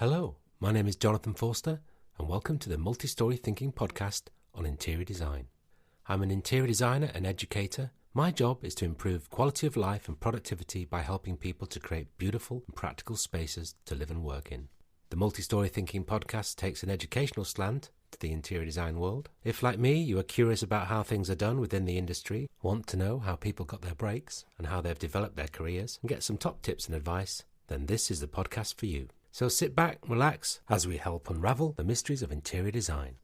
Hello, my name is Jonathan Forster, and welcome to the Multi-Story Thinking podcast on interior design. I'm an interior designer and educator. My job is to improve quality of life and productivity by helping people to create beautiful and practical spaces to live and work in. The Multi-Story Thinking podcast takes an educational slant to the interior design world. If, like me, you are curious about how things are done within the industry, want to know how people got their breaks and how they've developed their careers, and get some top tips and advice, then this is the podcast for you. So sit back, relax, as we help unravel the mysteries of interior design.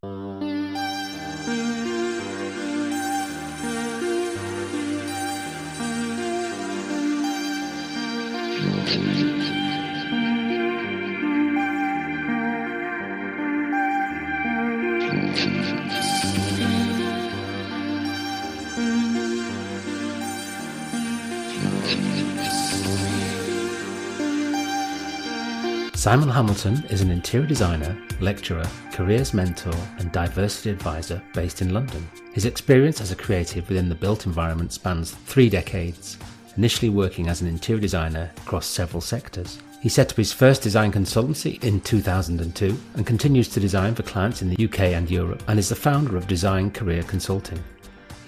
Simon Hamilton is an interior designer, lecturer, careers mentor and diversity advisor based in London. His experience as a creative within the built environment spans 3 decades, initially working as an interior designer across several sectors. He set up his first design consultancy in 2002 and continues to design for clients in the UK and Europe, and is the founder of Design Career Consulting.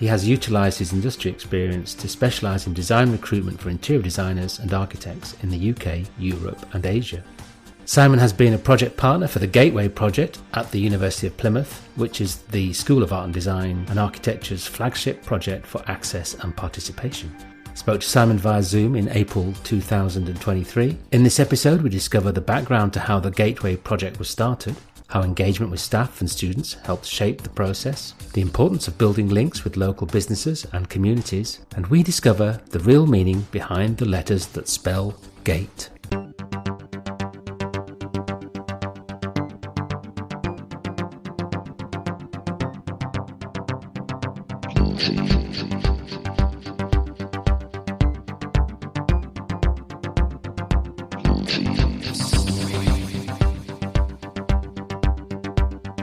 He has utilised his industry experience to specialise in design recruitment for interior designers and architects in the UK, Europe and Asia. Simon has been a project partner for the Gateway Project at the University of Plymouth, which is the School of Art and Design and Architecture's flagship project for access and participation. Spoke to Simon via Zoom in April 2023. In this episode, we discover the background to how the Gateway Project was started, how engagement with staff and students helped shape the process, the importance of building links with local businesses and communities, and we discover the real meaning behind the letters that spell GATE.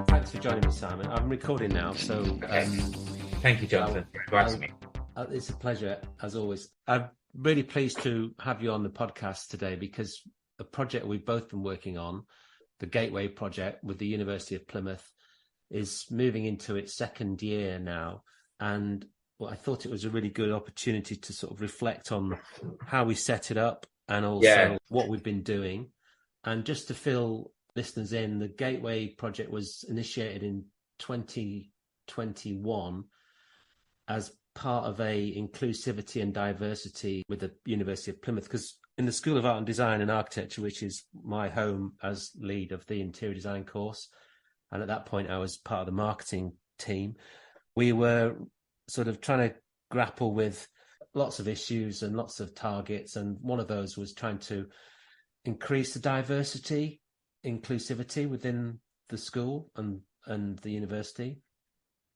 Thanks for joining me, Simon. I'm recording now, so thank you, Jonathan, for asking me. It's a pleasure, as always. I'm really pleased to have you on the podcast today because a project we've both been working on, the Gateway Project with the University of Plymouth, is moving into its 2nd year now, and I thought it was a really good opportunity to sort of reflect on how we set it up and also what we've been doing. And just to fill listeners in, the Gateway Project was initiated in 2021 as part of a inclusivity and diversity with the University of Plymouth, because in the School of Art and Design and Architecture, which is my home as lead of the interior design course, and at that point I was part of the marketing team, we were sort of trying to grapple with lots of issues and lots of targets, and one of those was trying to increase the diversity, inclusivity within the school and the university,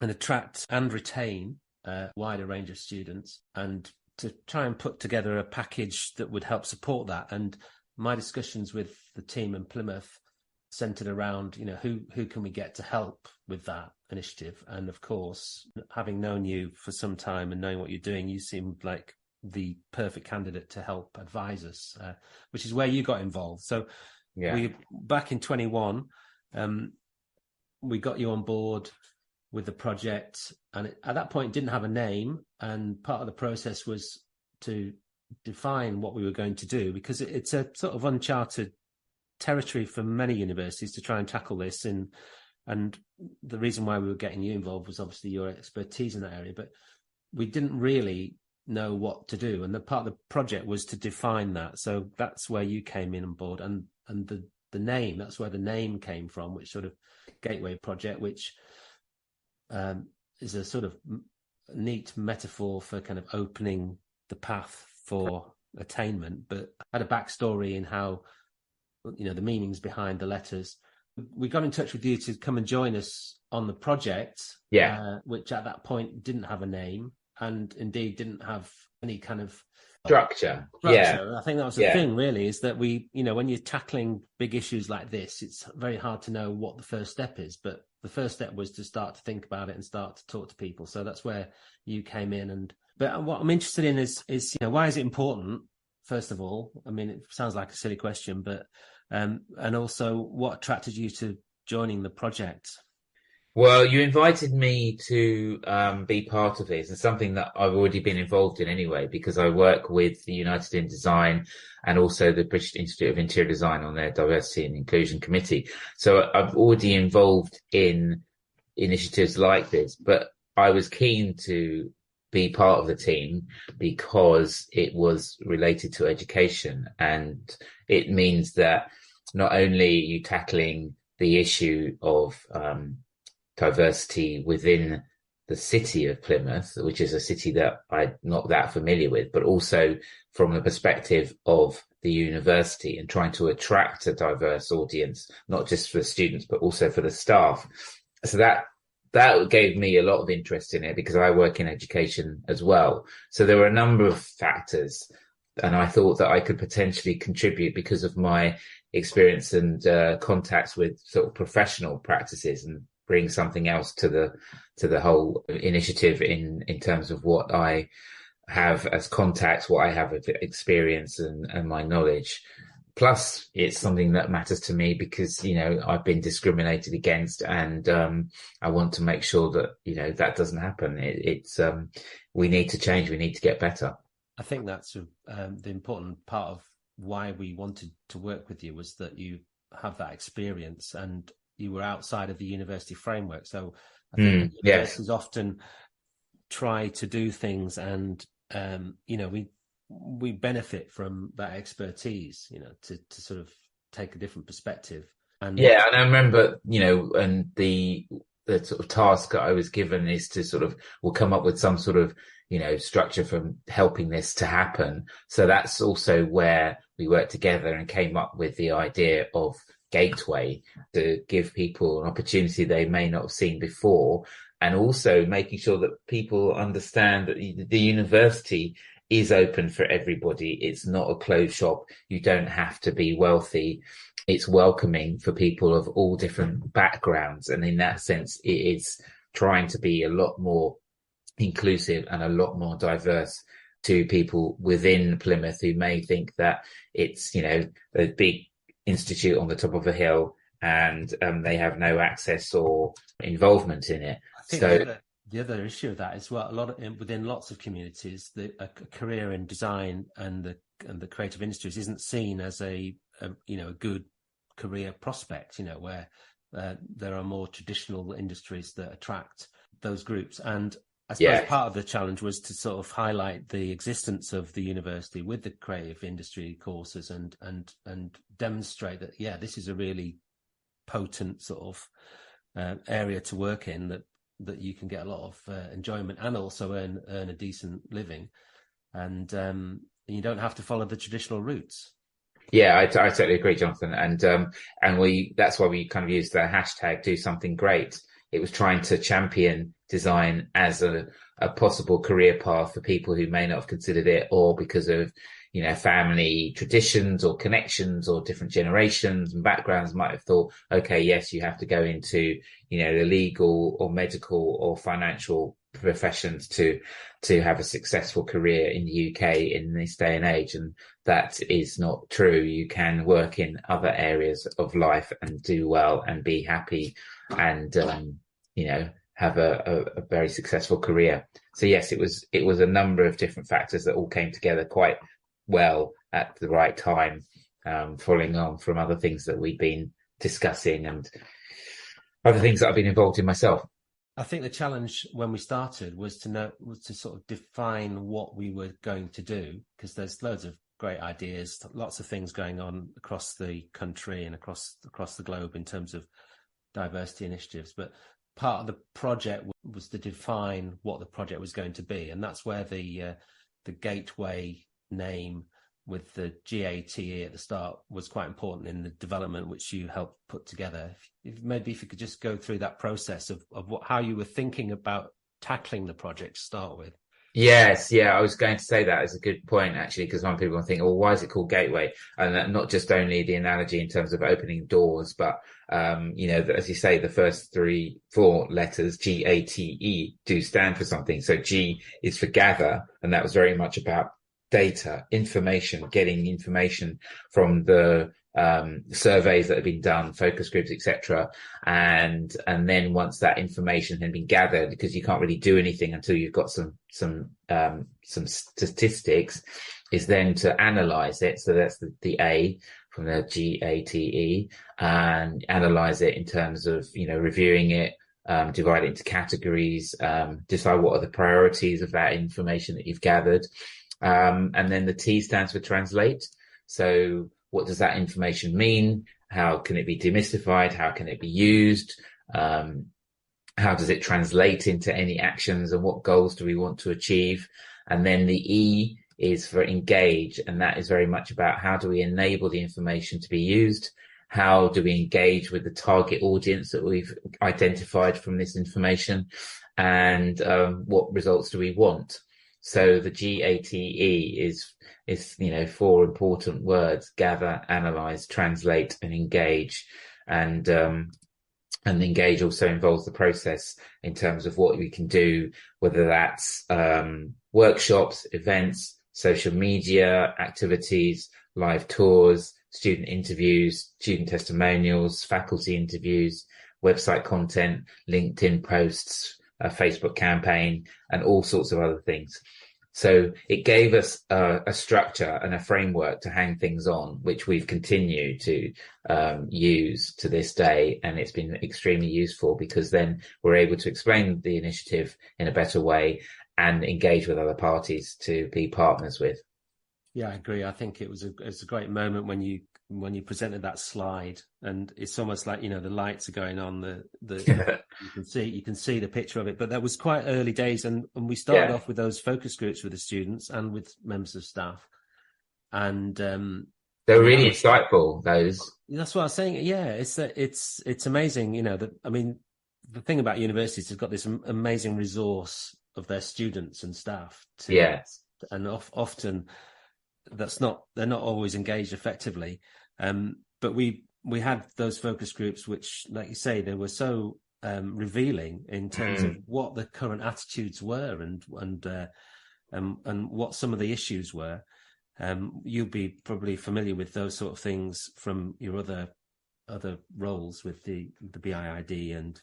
and attract and retain a wider range of students, and to try and put together a package that would help support that. And my discussions with the team in Plymouth centered around, who can we get to help with that initiative? And of course, having known you for some time and knowing what you're doing, you seemed like the perfect candidate to help advise us, which is where you got involved. So we back in 21, we got you on board with the project, and at that point it didn't have a name, and part of the process was to define what we were going to do, because it's a sort of uncharted territory for many universities to try and tackle this, and the reason why we were getting you involved was obviously your expertise in that area, but we didn't really know what to do, and the part of the project was to define that. So that's where you came in on board, and the name, that's where the name came from, which sort of Gateway Project, which is a sort of neat metaphor for kind of opening the path for attainment, but had a backstory in how, the meanings behind the letters. We got in touch with you to come and join us on the project, which at that point didn't have a name, and indeed didn't have any kind of structure. I think that was the thing, really, is that we, when you're tackling big issues like this, it's very hard to know what the first step is, but the first step was to start to think about it and start to talk to people. So that's where you came in. But what I'm interested in is why is it important, first of all? I mean, it sounds like a silly question, but And also, what attracted you to joining the project? Well, you invited me to be part of it. It's something that I've already been involved in anyway, because I work with the United in Design and also the British Institute of Interior Design on their Diversity and Inclusion Committee. So I've already involved in initiatives like this, but I was keen to be part of the team because it was related to education, and it means that not only are you tackling the issue of diversity within the city of Plymouth, which is a city that I'm not that familiar with, but also from the perspective of the university and trying to attract a diverse audience, not just for the students, but also for the staff. So that gave me a lot of interest in it because I work in education as well. So there were a number of factors, and I thought that I could potentially contribute because of my experience and contacts with sort of professional practices, and bring something else to the whole initiative in terms of what I have as contacts, what I have of experience and my knowledge. Plus, it's something that matters to me because, I've been discriminated against, and I want to make sure that, that doesn't happen. We need to change. We need to get better. I think that's the important part of why we wanted to work with you, was that you have that experience and you were outside of the university framework. So I think universities often try to do things, and we benefit from that expertise, to sort of take a different perspective. And I remember, and the sort of task that I was given is to we'll come up with some sort of, structure for helping this to happen. So that's also where we worked together and came up with the idea of Gateway, to give people an opportunity they may not have seen before, and also making sure that people understand that the university is open for everybody. It's not a closed shop. You don't have to be wealthy. It's welcoming for people of all different backgrounds. And in that sense, it is trying to be a lot more inclusive and a lot more diverse to people within Plymouth who may think that it's, a big institute on the top of a hill and they have no access or involvement in it. I think the other issue of that is, well, within lots of communities, a career in design and the creative industries isn't seen as a good career prospect, where there are more traditional industries that attract those groups. And I suppose part of the challenge was to sort of highlight the existence of the university with the creative industry courses and demonstrate that, this is a really potent sort of area to work in, that you can get a lot of enjoyment and also earn a decent living, and you don't have to follow the traditional routes. Yeah, I totally agree, Jonathan. And that's why we kind of used the hashtag Do Something Great. It was trying to champion design as a possible career path for people who may not have considered it, or because of, family traditions or connections or different generations and backgrounds might have thought, okay, yes, you have to go into, the legal or medical or financial professions to have a successful career in the UK in this day and age. And that is not true. You can work in other areas of life and do well and be happy and, have a very successful career. So yes, it was a number of different factors that all came together quite well at the right time, following on from other things that we've been discussing and other things that I've been involved in myself. I think the challenge when we started was to sort of define what we were going to do, because there's loads of great ideas, lots of things going on across the country and across the globe in terms of diversity initiatives. But part of the project was to define what the project was going to be, and that's where the Gateway name with the GATE at the start was quite important in the development, which you helped put together. Maybe if you could just go through that process of how you were thinking about tackling the project to start with. Yes, I was going to say that as a good point, actually, because some people think, well, why is it called Gateway? And not just only the analogy in terms of opening doors, but, as you say, the first 4 letters, GATE, do stand for something. So G is for gather, and that was very much about data, information, getting information from the surveys that have been done, focus groups, etc. And then once that information had been gathered, because you can't really do anything until you've got some statistics, is then to analyze it. So that's the A from the GATE, and analyze it in terms of, reviewing it, divide it into categories, decide what are the priorities of that information that you've gathered. And then the T stands for translate. So what does that information mean? How can it be demystified? How can it be used? How does it translate into any actions, and what goals do we want to achieve? And then the E is for engage. And that is very much about how do we enable the information to be used? How do we engage with the target audience that we've identified from this information? And what results do we want? So the GATE is 4 important words: gather, analyze, translate, and engage. And engage also involves the process in terms of what we can do, whether that's workshops, events, social media activities, live tours, student interviews, student testimonials, faculty interviews, website content, LinkedIn posts, a Facebook campaign, and all sorts of other things. So it gave us a structure and a framework to hang things on, which we've continued to use to this day. And it's been extremely useful, because then we're able to explain the initiative in a better way and engage with other parties to be partners with. Yeah, I agree. I think it was a great moment when you presented that slide, and it's almost like, the lights are going on, you can see the picture of it. But that was quite early days, and we started off with those focus groups with the students and with members of staff, and they're really insightful. Those. That's what I was saying. Yeah, it's amazing. The thing about universities has got this amazing resource of their students and staff. And often they're not always engaged effectively. But we had those focus groups, which, like you say, they were so revealing in terms of what the current attitudes were and what some of the issues were. You'll be probably familiar with those sort of things from your other roles with the BIID and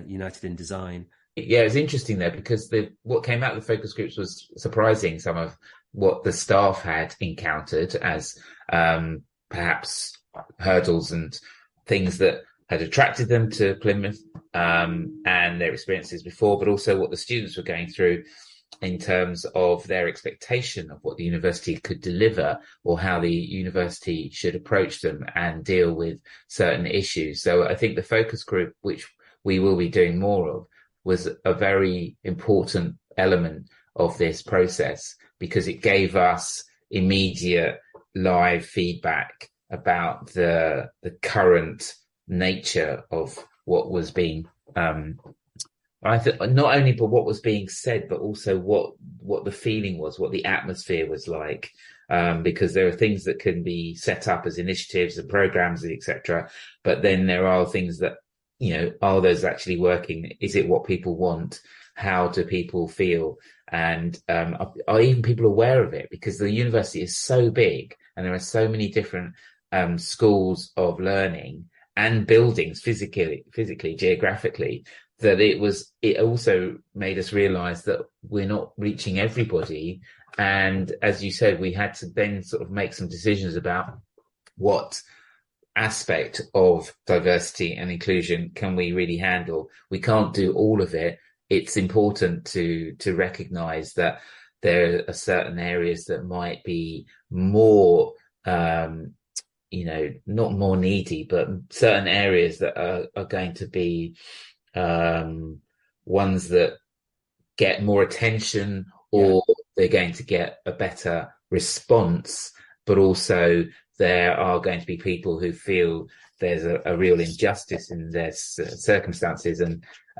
United in Design. Yeah, it's interesting there, because what came out of the focus groups was surprising. Some of what the staff had encountered as perhaps hurdles and things that had attracted them to Plymouth, and their experiences before, but also what the students were going through in terms of their expectation of what the university could deliver, or how the university should approach them and deal with certain issues. So I think the focus group, which we will be doing more of, was a very important element of this process, because it gave us immediate live feedback about the current nature of what was being not only but what was being said, but also what the feeling was, what the atmosphere was like, because there are things that can be set up as initiatives and programs, etc., but then there are things that, are those actually working? Is it what people want? How do people feel? And are even people aware of it? Because the university is so big, and there are so many different schools of learning and buildings physically, geographically, that it also made us realize that we're not reaching everybody. And as you said, we had to then sort of make some decisions about what aspect of diversity and inclusion can we really handle. We can't do all of it. It's important to recognize that there are certain areas that might be more, not more needy, but certain areas that are going to be ones that get more attention, or they're going to get a better response, but also there are going to be people who feel there's a real injustice in their circumstances.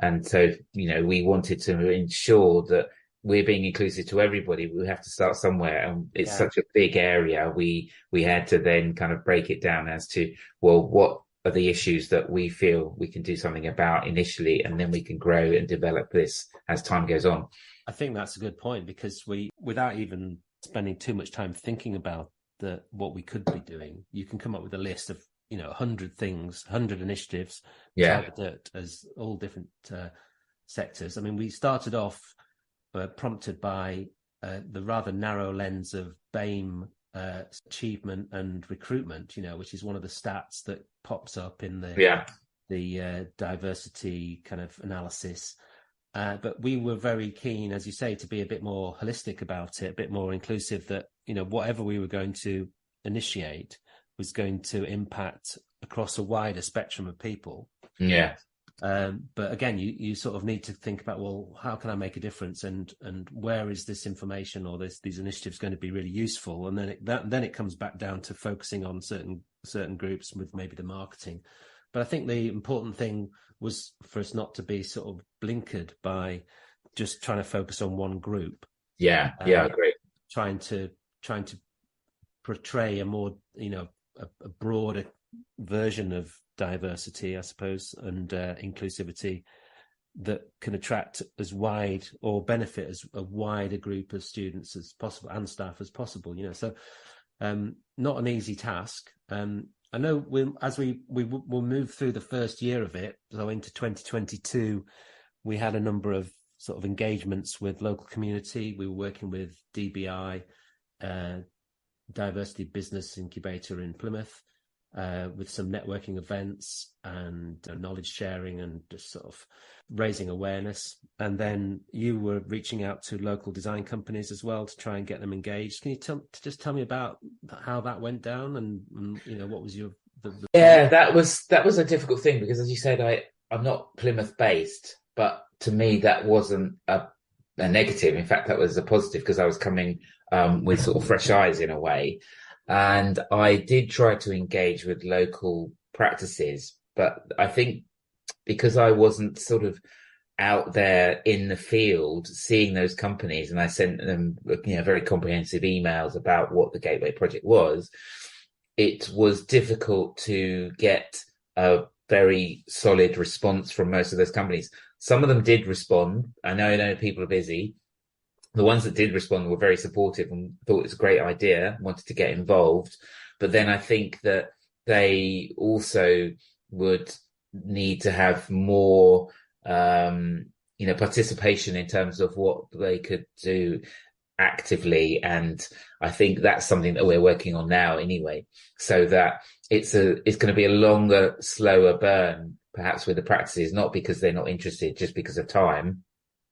And so, we wanted to ensure that we're being inclusive to everybody. We have to start somewhere, and it's such a big area. We had to then kind of break it down as to, well, what are the issues that we feel we can do something about initially, and then we can grow and develop this as time goes on. I think that's a good point, because without even spending too much time thinking about what we could be doing. You can come up with a list of 100 things, 100 initiatives targeted as all different sectors. I mean, we started off prompted by the rather narrow lens of BAME achievement and recruitment, which is one of the stats that pops up in the diversity kind of analysis. But we were very keen, as you say, to be a bit more holistic about it, a bit more inclusive, that, whatever we were going to initiate was going to impact across a wider spectrum of people. Yeah. But again, you sort of need to think about, well, how can I make a difference, and where is this information or these initiatives going to be really useful? And then it comes back down to focusing on certain groups with maybe the marketing. But I think the important thing was for us not to be sort of blinkered by just trying to focus on one group. Yeah, I agree. Trying to portray a more, a broader version of diversity, I suppose, and inclusivity that can attract as wide or benefit as a wider group of students as possible and staff as possible. So not an easy task. I know we'll move through the first year of it, so into 2022, we had a number of sort of engagements with local community. We were working with DBI, Diversity Business Incubator in Plymouth, with some networking events and knowledge sharing and just sort of raising awareness. And then you were reaching out to local design companies as well to try and get them engaged. Can you just tell me about how that went down, and what was your Yeah, that was a difficult thing, because, as you said, I'm not Plymouth based, but to me that wasn't a negative. In fact, that was a positive, because I was coming with sort of fresh eyes in a way. And I did try to engage with local practices, but I think because I wasn't sort of out there in the field seeing those companies, and I sent them, very comprehensive emails about what the Gateway Project was, it was difficult to get a very solid response from most of those companies. Some of them did respond. I know people are busy. The ones that did respond were very supportive and thought it was a great idea, wanted to get involved. But then I think that they also would need to have more, participation in terms of what they could do actively. And I think that's something that we're working on now anyway, so that it's going to be a longer, slower burn, perhaps, with the practices, not because they're not interested, just because of time.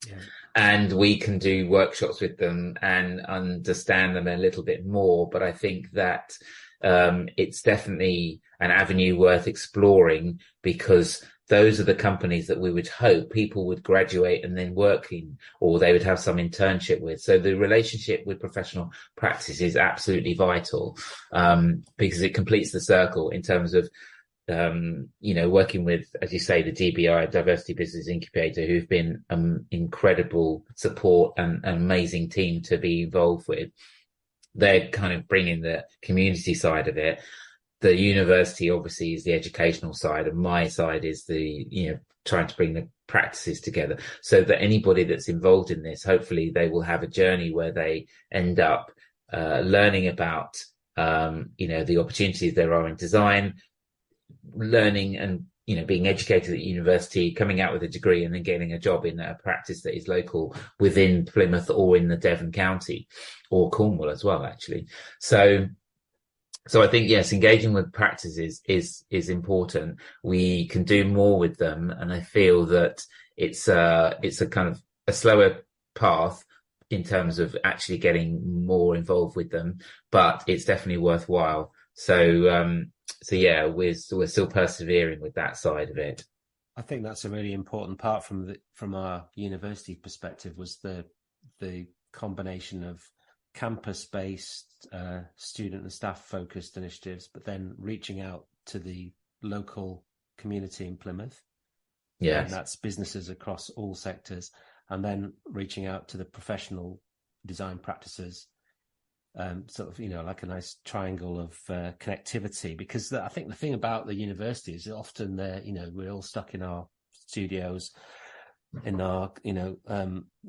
Yeah. And we can do workshops with them and understand them a little bit more. But I think that it's definitely an avenue worth exploring, because those are the companies that we would hope people would graduate and then work in, or they would have some internship with. So the relationship with professional practice is absolutely vital, because it completes the circle in terms of working with, as you say, the DBI, Diversity Business Incubator, who've been incredible support and an amazing team to be involved with. They're kind of bringing the community side of it. The university obviously is the educational side, and my side is the, trying to bring the practices together, so that anybody that's involved in this, hopefully they will have a journey where they end up learning about, the opportunities there are in design, learning and being educated at university, coming out with a degree, and then getting a job in a practice that is local within Plymouth or in the Devon County or Cornwall as well, actually. So I think, yes, engaging with practices is important. We can do more with them, and I feel that it's a kind of a slower path in terms of actually getting more involved with them, but it's definitely worthwhile. So yeah, we're still persevering with that side of it. I think that's a really important part from our university perspective, was the combination of campus-based, student and staff-focused initiatives, but then reaching out to the local community in Plymouth. Yeah, and that's businesses across all sectors, and then reaching out to the professional design practices. Sort of, like a nice triangle of connectivity, because I think the thing about the university is often we're all stuck in our studios, in our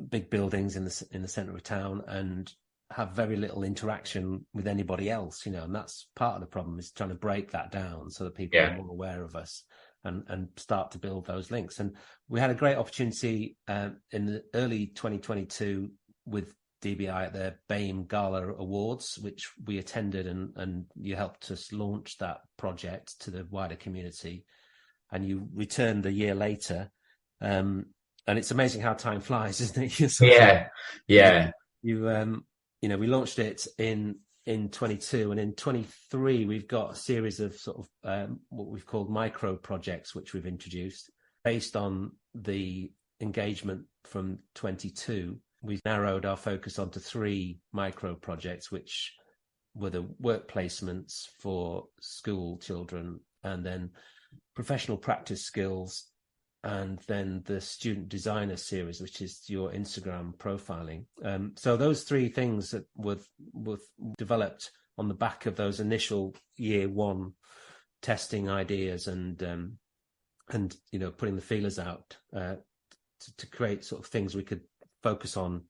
big buildings in the center of town, and have very little interaction with anybody else, and that's part of the problem, is trying to break that down so that people are more aware of us and start to build those links. And we had a great opportunity in the early 2022 with DBI at the BAME Gala Awards, which we attended, and you helped us launch that project to the wider community. And you returned a year later. And it's amazing how time flies, isn't it? Yeah. We launched it in 22, and in 23 we've got a series of sort of what we've called micro projects, which we've introduced based on the engagement from 22. We've narrowed our focus onto 3 micro projects, which were the work placements for school children, and then professional practice skills, and then the student designer series, which is your Instagram profiling. So those 3 things that were developed on the back of those initial year 1 testing ideas and putting the feelers out to create sort of things we could focus on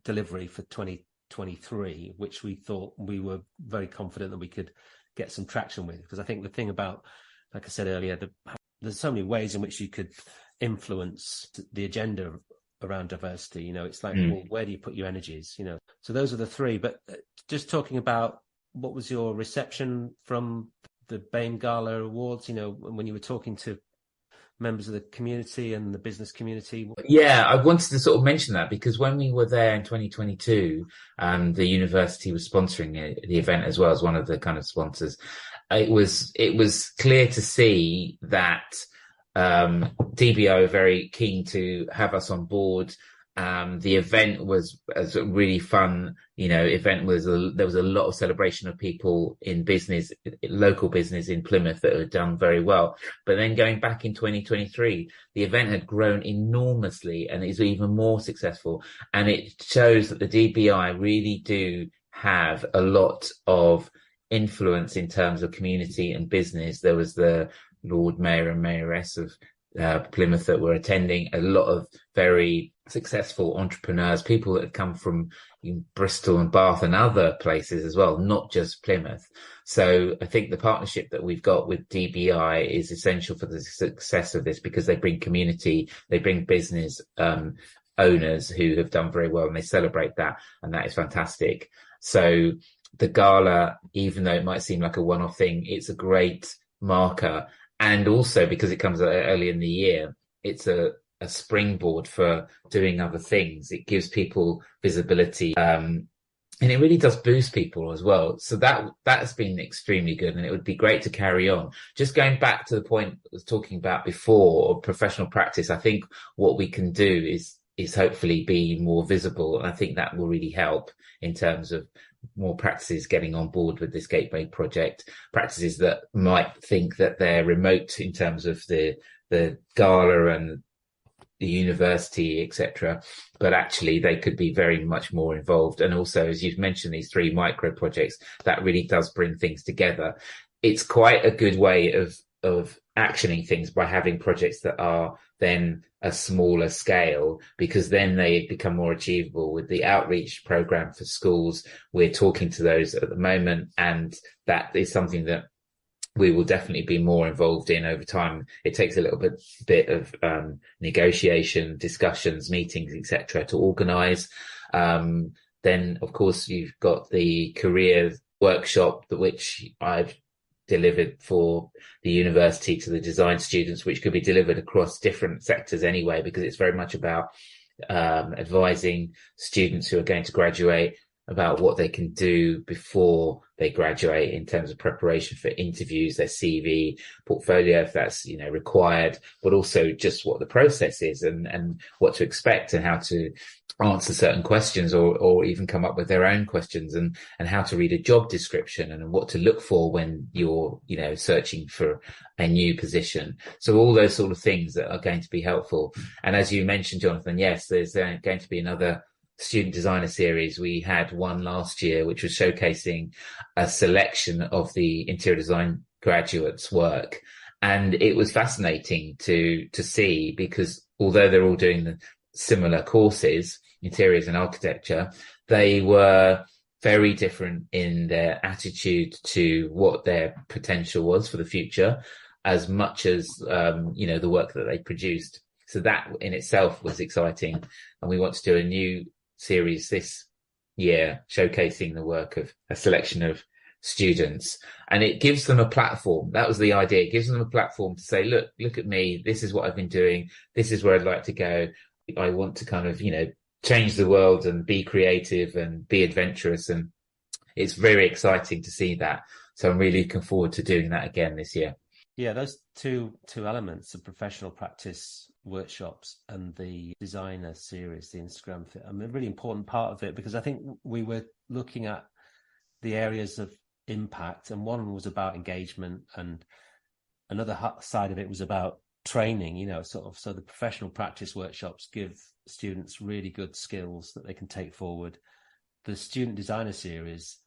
delivery for 2023, which we thought we were very confident that we could get some traction with. Because I think the thing about, like I said earlier, there's so many ways in which you could influence the agenda around diversity. It's like, well, where do you put your energies? So those are the 3. But just talking about, what was your reception from the BAME Gala Awards? When you were talking to members of the community and the business community? Yeah, I wanted to sort of mention that, because when we were there in 2022, the university was sponsoring the event as well as one of the kind of sponsors. It was clear to see that DBI were very keen to have us on board. The event was a really fun, event. There was a lot of celebration of people in business, local business in Plymouth, that had done very well. But then going back in 2023, the event had grown enormously and is even more successful. And it shows that the DBI really do have a lot of influence in terms of community and business. There was the Lord Mayor and Mayoress of Plymouth that were attending, a lot of very successful entrepreneurs, people that had come from Bristol and Bath and other places as well, not just Plymouth. So I think the partnership that we've got with DBI is essential for the success of this, because they bring community, they bring business owners who have done very well, and they celebrate that, and that is fantastic. So the gala, even though it might seem like a one-off thing, it's a great marker. And also, because it comes early in the year, it's a springboard for doing other things. It gives people visibility, and it really does boost people as well. So that's been extremely good, and it would be great to carry on. Just going back to the point I was talking about before, professional practice, I think what we can do is hopefully be more visible, and I think that will really help in terms of more practices getting on board with this Gateway project, practices that might think that they're remote in terms of the gala and the university, etc., but actually they could be very much more involved. And also, as you've mentioned, these 3 micro projects, that really does bring things together. It's quite a good way of actioning things by having projects that are then a smaller scale, because then they become more achievable. With the outreach program for schools, we're talking to those at the moment, and that is something that we will definitely be more involved in over time. It takes a little bit of negotiation, discussions, meetings, etc., to organise. Then, of course, you've got the career workshop, which I've delivered for the university to the design students, which could be delivered across different sectors anyway, because it's very much about advising students who are going to graduate about what they can do before they graduate in terms of preparation for interviews, their CV, portfolio, if that's, required, but also just what the process is and what to expect and how to answer certain questions or even come up with their own questions and how to read a job description and what to look for when you're, searching for a new position. So all those sort of things that are going to be helpful. And as you mentioned, Jonathan, yes, there's going to be another student designer series. We had one last year, which was showcasing a selection of the interior design graduates' work. And it was fascinating to see, because although they're all doing the similar courses, interiors and architecture, they were very different in their attitude to what their potential was for the future, as much as, the work that they produced. So that in itself was exciting. And we want to do a new series this year showcasing the work of a selection of students, and it gives them a platform. That was the idea. It gives them a platform to say, look at me. This is what I've been doing. This is where I'd like to go. I want to kind of, change the world and be creative and be adventurous. And it's very exciting to see that. So I'm really looking forward to doing that again this year. Yeah, those two elements, the professional practice workshops and the designer series, the Instagram fit, a really important part of it, because I think we were looking at the areas of impact, and one was about engagement, and another side of it was about training, so the professional practice workshops give students really good skills that they can take forward. The student designer series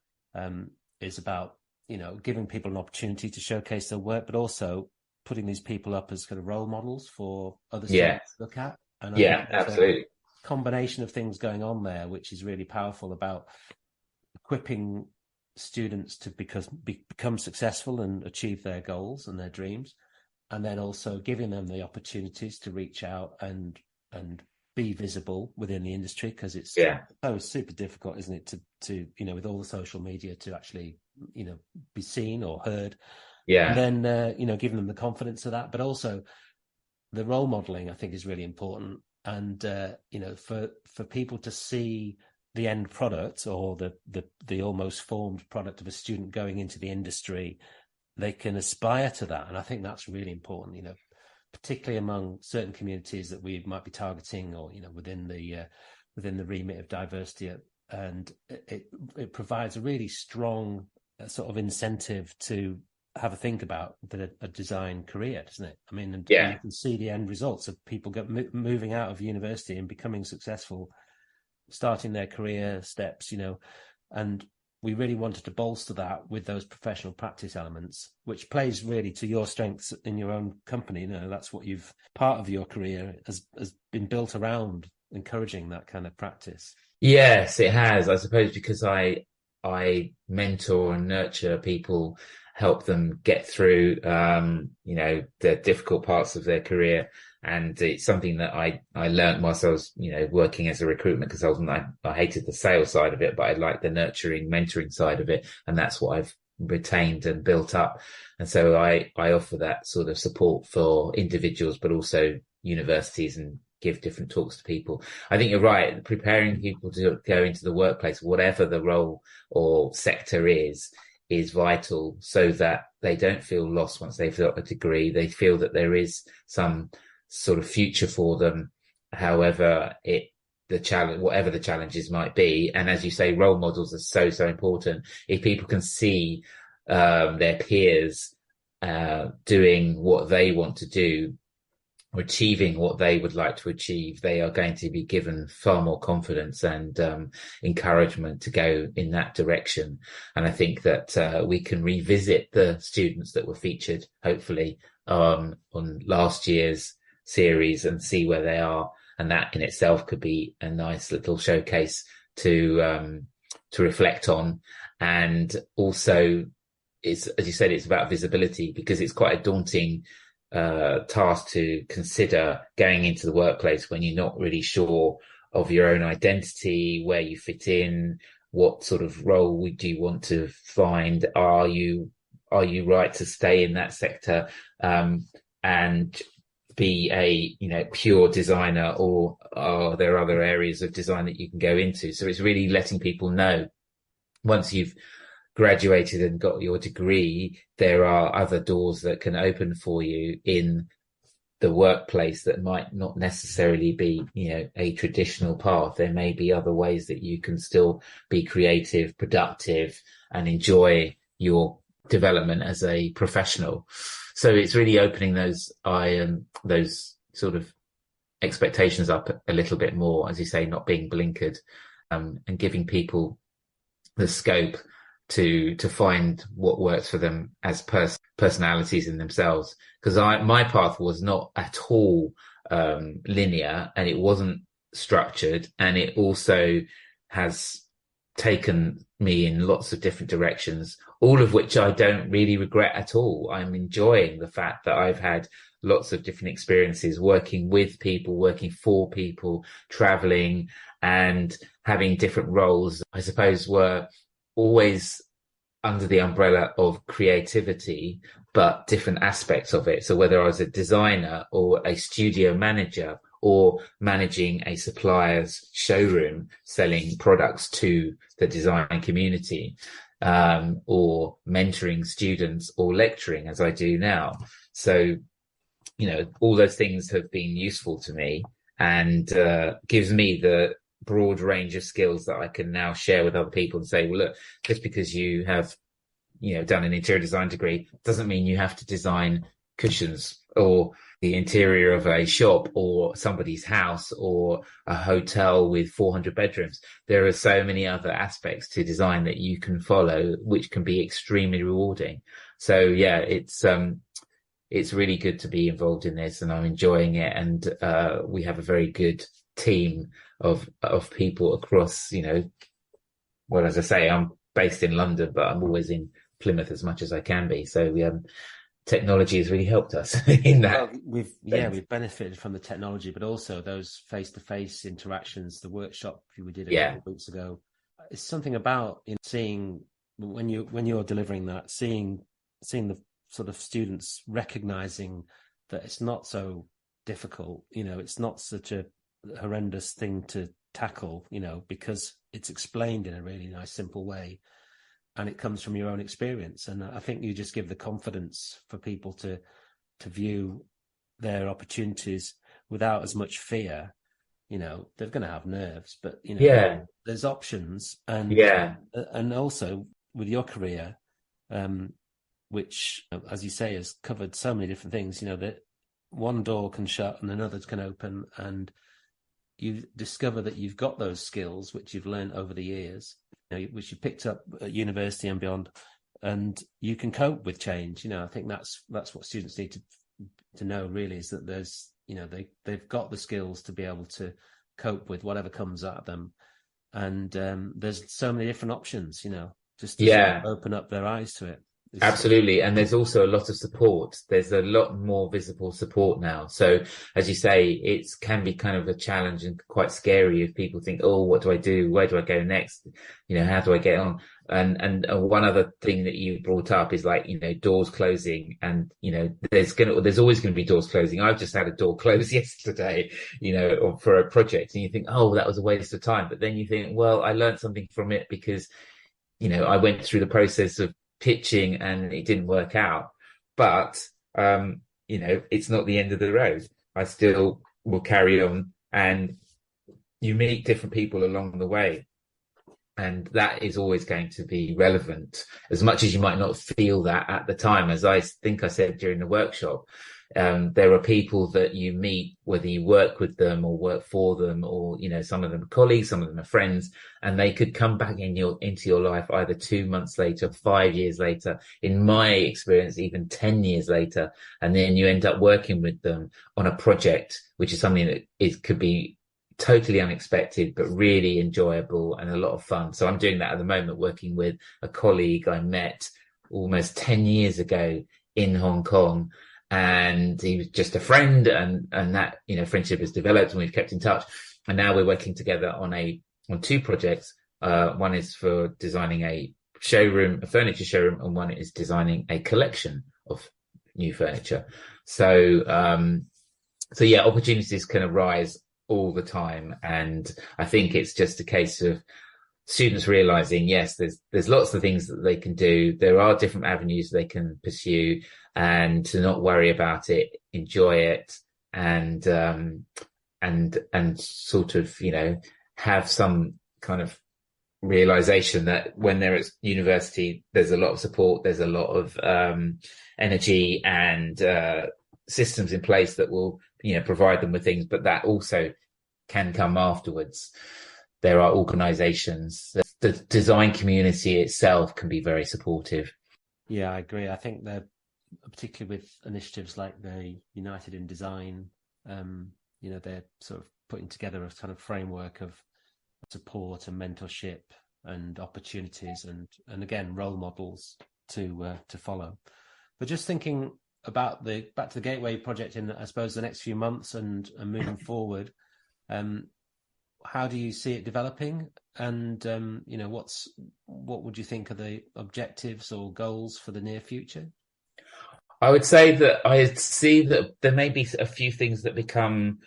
is about giving people an opportunity to showcase their work, but also putting these people up as kind of role models for other students to look at. And I think absolutely. A combination of things going on there, which is really powerful, about equipping students to become successful and achieve their goals and their dreams, and then also giving them the opportunities to reach out and be visible within the industry, because it's so super difficult, isn't it, to with all the social media, to actually be seen or heard. And then giving them the confidence of that, but also the role modeling, I think, is really important. And for people to see the end product, or the almost formed product of a student going into the industry, they can aspire to that. And I think that's really important, particularly among certain communities that we might be targeting, or within the remit of diversity. And it provides a really strong sort of incentive to have a think about a design career, doesn't it? I mean, and you can see the end results of people moving out of university and becoming successful, starting their career steps, and we really wanted to bolster that with those professional practice elements, which plays really to your strengths in your own company. That's what part of your career has been built around, encouraging that kind of practice. Yes, it has. I suppose because I mentor and nurture people, help them get through, the difficult parts of their career. And it's something that I learned whilst I was, working as a recruitment consultant. I hated the sales side of it, but I liked the nurturing, mentoring side of it. And that's what I've retained and built up. And so I offer that sort of support for individuals, but also universities, and give different talks to people. I think you're right. Preparing people to go into the workplace, whatever the role or sector is vital, so that they don't feel lost once they've got a degree. They feel that there is some sort of future for them, however whatever the challenges might be. And as you say, role models are so important. If people can see their peers doing what they want to do, or achieving what they would like to achieve, they are going to be given far more confidence and encouragement to go in that direction. And I think that we can revisit the students that were featured, hopefully, on last year's series, and see where they are. And that in itself could be a nice little showcase to reflect on. And also, it's, as you said, it's about visibility, because it's quite a daunting task to consider going into the workplace when you're not really sure of your own identity, where you fit in, what sort of role do you want to find, are you right to stay in that sector and be a pure designer, or are there other areas of design that you can go into? So it's really letting people know, once you've graduated and got your degree, there are other doors that can open for you in the workplace that might not necessarily be, a traditional path. There may be other ways that you can still be creative, productive, and enjoy your development as a professional. So it's really opening those sort of expectations up a little bit more, as you say, not being blinkered, and giving people the scope to find what works for them as personalities in themselves. Because my path was not at all linear, and it wasn't structured, and it also has taken me in lots of different directions, all of which I don't really regret at all. I'm enjoying the fact that I've had lots of different experiences working with people, working for people, traveling and having different roles, I suppose, were always under the umbrella of creativity, but different aspects of it. So whether I was a designer or a studio manager or managing a supplier's showroom selling products to the design community, or mentoring students or lecturing as I do now. So, all those things have been useful to me and gives me the broad range of skills that I can now share with other people and say, well, look, just because you have, done an interior design degree doesn't mean you have to design cushions or the interior of a shop or somebody's house or a hotel with 400 bedrooms. There are so many other aspects to design that you can follow, which can be extremely rewarding. So yeah, it's really good to be involved in this and I'm enjoying it. And we have a very good team of people across, well, as I say, I'm based in London, but I'm always in Plymouth as much as I can be. So technology has really helped us in that. Well, we've benefited from the technology, but also those face-to-face interactions, the workshop we did a couple of weeks ago. It's something about seeing when you're delivering that, seeing the sort of students recognizing that it's not so difficult, it's not such a horrendous thing to tackle, because it's explained in a really nice, simple way. And it comes from your own experience. And I think you just give the confidence for people to view their opportunities without as much fear. They're going to have nerves, but, there's options. And also with your career, which, as you say, has covered so many different things, that one door can shut and another can open. And you discover that you've got those skills, which you've learned over the years, which you picked up at university and beyond, and you can cope with change. I think that's what students need to know, really, is that there's, they've got the skills to be able to cope with whatever comes at them. And there's so many different options, just to sort of open up their eyes to it. Absolutely. And there's also a lot of support. There's a lot more visible support now. So as you say, it can be kind of a challenge and quite scary if people think, oh, what do I do? Where do I go next? How do I get on? And one other thing that you brought up is like, doors closing and, there's always going to be doors closing. I've just had a door close yesterday, or for a project, and you think, oh, that was a waste of time. But then you think, well, I learned something from it because, I went through the process of pitching and it didn't work out, but it's not the end of the road. I still will carry on, and you meet different people along the way, and that is always going to be relevant, as much as you might not feel that at the time. As I think I said during the workshop, there are people that you meet, whether you work with them or work for them, or some of them are colleagues, some of them are friends, and they could come back into your life either 2 months later, 5 years later, in my experience even 10 years later, and then you end up working with them on a project, which is something that could be totally unexpected but really enjoyable and a lot of fun. So I'm doing that at the moment, working with a colleague I met almost 10 years ago in Hong Kong. And he was just a friend, and that, friendship has developed and we've kept in touch. And now we're working together on two projects. One is for designing a furniture showroom, and one is designing a collection of new furniture. So yeah, opportunities can arise all the time. And I think it's just a case of students realizing, yes, there's lots of things that they can do. There are different avenues they can pursue, and to not worry about it, enjoy it, and sort of, have some kind of realization that when they're at university, there's a lot of support, there's a lot of energy and systems in place that will, provide them with things, but that also can come afterwards. There are organizations, the design community itself can be very supportive. Yeah, I agree. I think they're, particularly with initiatives like the United in Design, they're sort of putting together a kind of framework of support and mentorship and opportunities, and again role models to follow. But just thinking about back to the Gateway project in, I suppose, the next few months and moving forward, how do you see it developing? And what would you think are the objectives or goals for the near future? I would say that I see that there may be a few things that become,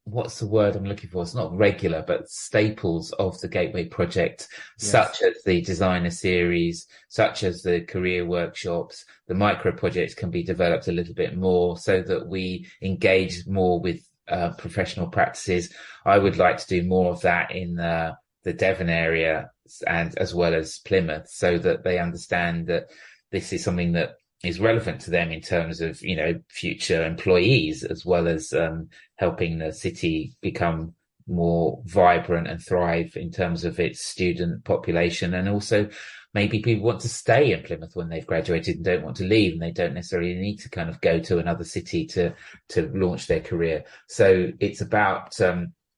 what's the word I'm looking for? It's not regular, but staples of the Gateway project, yes, such as the designer series, such as the career workshops. The micro projects can be developed a little bit more so that we engage more with professional practices. I would like to do more of that in the Devon area and as well as Plymouth, so that they understand that this is something that is relevant to them in terms of, future employees, as well as helping the city become more vibrant and thrive in terms of its student population. And also maybe people want to stay in Plymouth when they've graduated and don't want to leave, and they don't necessarily need to kind of go to another city to launch their career. So it's about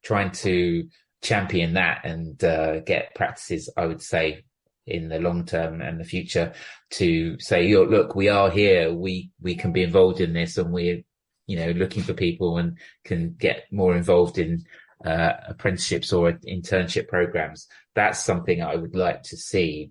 trying to champion that and get practices, I would say, in the long term and the future, to say, look, we are here, we can be involved in this, and we're looking for people and can get more involved in apprenticeships or internship programs. That's something I would like to see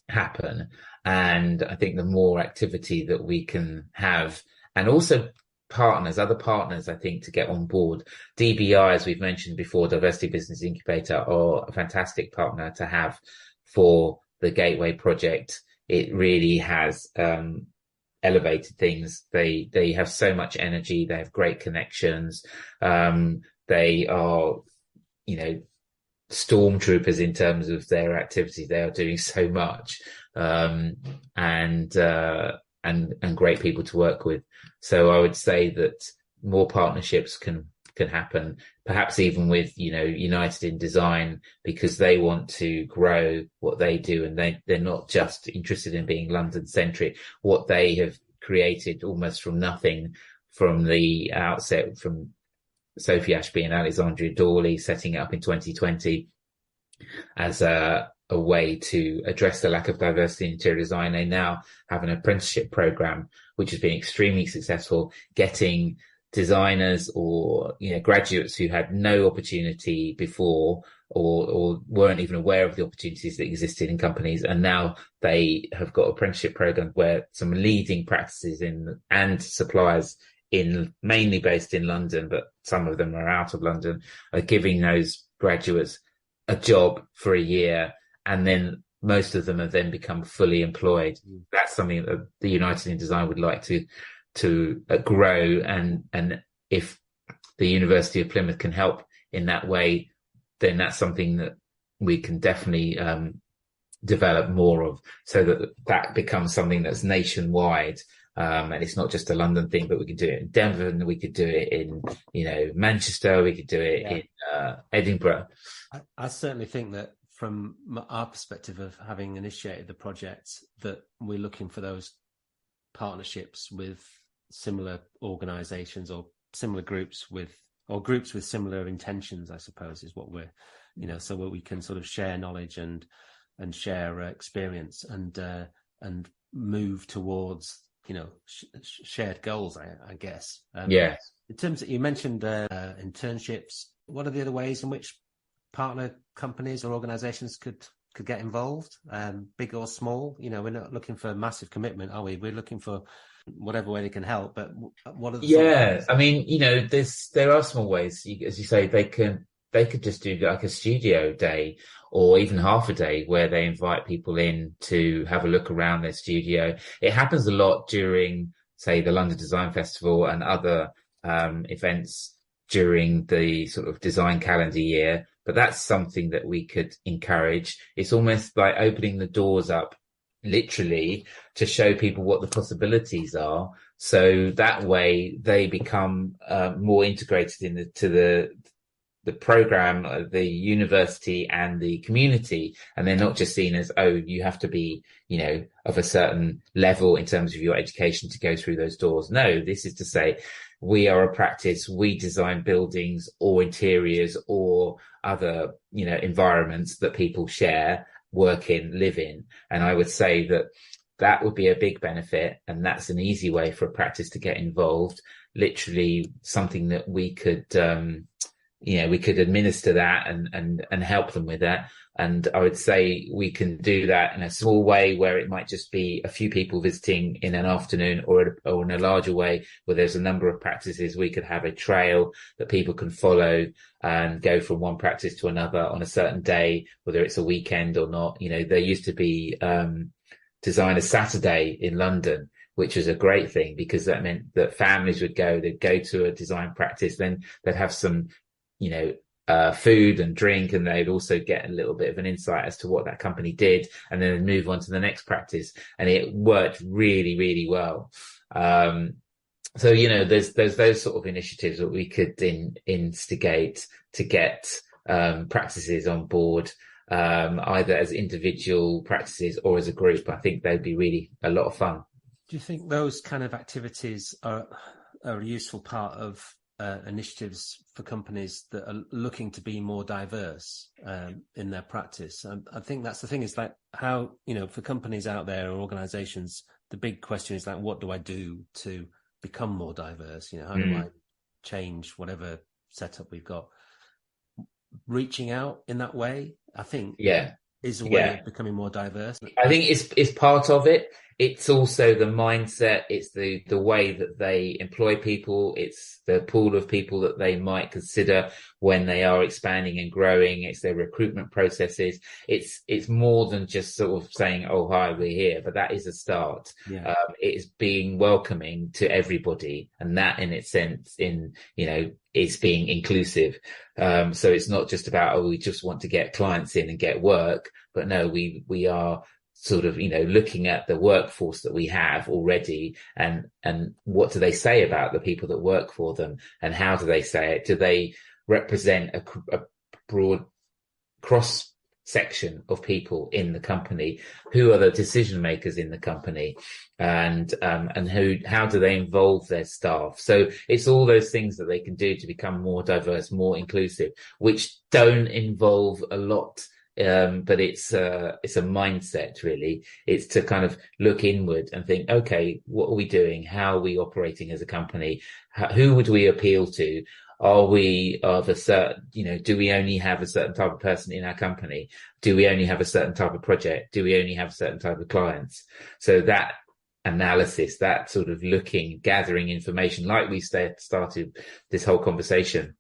happen. And I think the more activity that we can have, and also other partners, I think, to get on board. DBI, as we've mentioned before, Diversity Business Incubator, are a fantastic partner to have for the Gateway project. It really has elevated things. They have so much energy. They have great connections. They are, stormtroopers in terms of their activities. They are doing so much, and great people to work with. So I would say that more partnerships can happen, perhaps even with, United in Design, because they want to grow what they do, and they're not just interested in being London centric. What they have created almost from nothing from the outset, from Sophie Ashby and Alexandria Dawley setting it up in 2020 as a way to address the lack of diversity in interior design. They now have an apprenticeship program which has been extremely successful, getting designers or graduates who had no opportunity before or weren't even aware of the opportunities that existed in companies, and now they have got apprenticeship programs where some leading practices and suppliers mainly based in London, but some of them are out of London, are giving those graduates a job for a year, and then most of them have then become fully employed. That's something that the United in Design would like to grow, and if the University of Plymouth can help in that way, then that's something that we can definitely develop more of, so that becomes something that's nationwide. And it's not just a London thing, but we could do it in Denver, and we could do it in, Manchester, we could do it in Edinburgh. I certainly think that from our perspective of having initiated the project, that we're looking for those partnerships with similar organizations or similar groups or groups with similar intentions, I suppose, is what we're, so where we can sort of share knowledge and share experience and move towards, shared goals, I guess. Yeah. In terms of, you mentioned internships, what are the other ways in which partner companies or organizations could get involved, big or small? We're not looking for massive commitment, are we? We're looking for whatever way they can help, but what are the I mean, there are small ways. As you say, they could just do like a studio day or even half a day where they invite people in to have a look around their studio. It happens a lot during, say, the London Design Festival and other events during the sort of design calendar year, but that's something that we could encourage. It's almost like opening the doors up, literally, to show people what the possibilities are, so that way they become more integrated into the the program, the university and the community, and they're not just seen as, oh, you have to be, of a certain level in terms of your education to go through those doors. No, this is to say, we are a practice, we design buildings or interiors or other, environments that people share, work in, live in. And I would say that would be a big benefit. And that's an easy way for a practice to get involved. Literally something that we could, we could administer that and help them with that. And I would say we can do that in a small way where it might just be a few people visiting in an afternoon, or in a larger way where there's a number of practices. We could have a trail that people can follow and go from one practice to another on a certain day, whether it's a weekend or not. There used to be Designer Saturday in London, which was a great thing because that meant that families they'd go to a design practice, then they'd have some, food and drink, and they'd also get a little bit of an insight as to what that company did, and then move on to the next practice. And it worked really, really well. So, there's those sort of initiatives that we could instigate to get practices on board, either as individual practices or as a group. I think they'd be really a lot of fun. Do you think those kind of activities are a useful part of initiatives for companies that are looking to be more diverse in their practice? I think that's the thing, is like how, for companies out there or organizations, the big question is like, what do I do to become more diverse? How do I change whatever setup we've got? Reaching out in that way, I think, is a way of becoming more diverse. I think it's part of it. It's also the mindset. It's the way that they employ people. It's the pool of people that they might consider when they are expanding and growing. It's their recruitment processes. It's more than just sort of saying, oh, hi, we're here. But that is a start. Yeah. It's being welcoming to everybody. And that in its sense, is being inclusive. So it's not just about, oh, we just want to get clients in and get work. But no, we are sort of, looking at the workforce that we have already, and what do they say about the people that work for them, and how do they say it? Do they represent a broad cross section of people in the company? Who are the decision makers in the company, and how do they involve their staff? So it's all those things that they can do to become more diverse, more inclusive, which don't involve a lot. But it's a mindset, really. It's to kind of look inward and think, okay, what are we doing? How are we operating as a company? Who would we appeal to? Are we of a certain, do we only have a certain type of person in our company? Do we only have a certain type of project? Do we only have a certain type of clients? So that analysis, that sort of gathering information, like we started this whole conversation.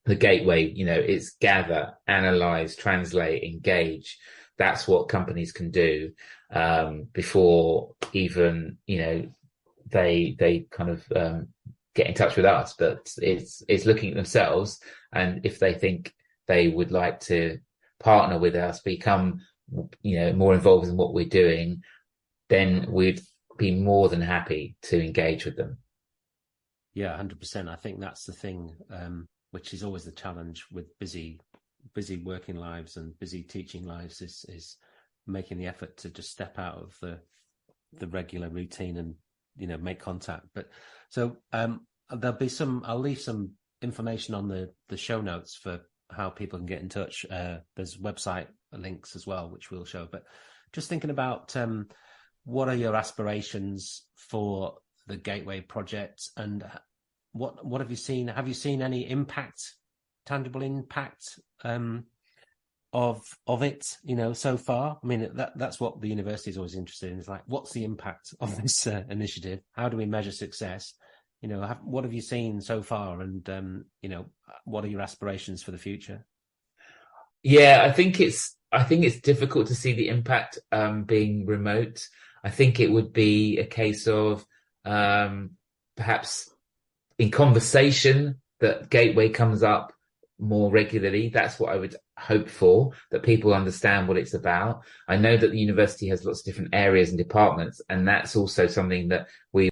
The gateway, it's gather, analyze, translate, engage. That's what companies can do before even, they kind of get in touch with us. But it's looking at themselves, and if they think they would like to partner with us, become, more involved in what we're doing, then we'd be more than happy to engage with them. Yeah, 100%. I think that's the thing. Which is always the challenge with busy working lives and busy teaching lives, is making the effort to just step out of the regular routine and, make contact. But so there'll be I'll leave some information on the show notes for how people can get in touch. There's website links as well, which we'll show. But just thinking about what are your aspirations for the Gateway project, and what have you seen? Have you seen any tangible impact of it, so far? I mean, that's what the university is always interested in, is like, what's the impact of this initiative? How do we measure success? What have you seen so far? And, what are your aspirations for the future? Yeah, I think it's difficult to see the impact being remote. I think it would be a case of perhaps in conversation that Gateway comes up more regularly. That's what I would hope for, that people understand what it's about. I know that the university has lots of different areas and departments, and that's also something that we